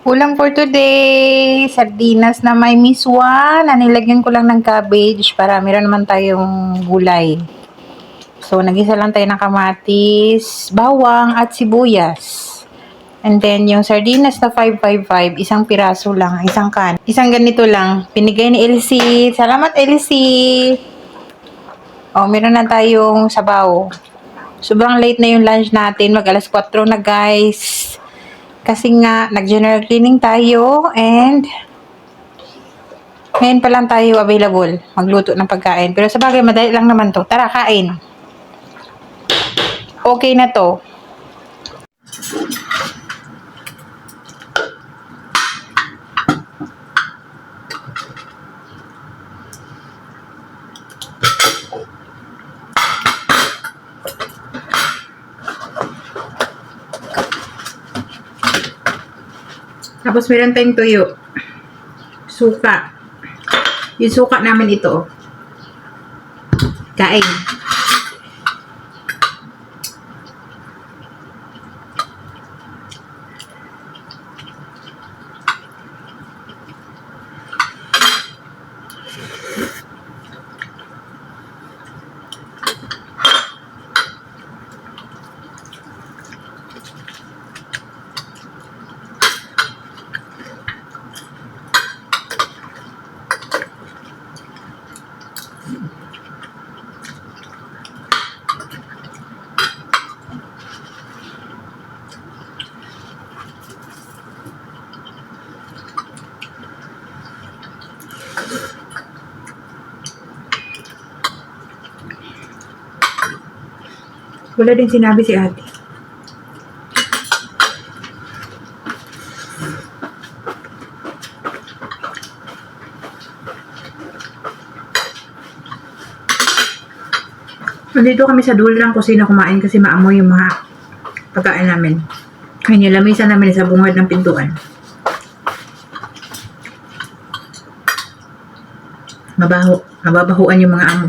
Ulam for today, sardinas na may miswa na nilagyan ko lang ng cabbage para meron naman tayong gulay. So, nagisa lang tayo ng kamatis, bawang at sibuyas. And then, yung sardinas na 555, isang piraso lang, isang can. Isang ganito lang, pinigay ni Elsie. Salamat, Elsie! Oh, meron na tayong sabaw. Sobrang late na yung lunch natin, mag alas 4 na guys. Kasi nga, nag-general cleaning tayo and ngayon pa lang tayo available magluto ng pagkain. Pero sa bagay, madali lang naman to. Tara, kain. Okay na to. Tapos meron tayong tuyo. Suka. Yung suka namin ito. Kain. Wala din sinabi si ate. Nandito kami sa dulo ng kusina kumain kasi maamoy yung mga pagkain namin. Ayun yung lamisan namin sa bungad ng pintuan. Mabaho. Mababahuan yung mga amo.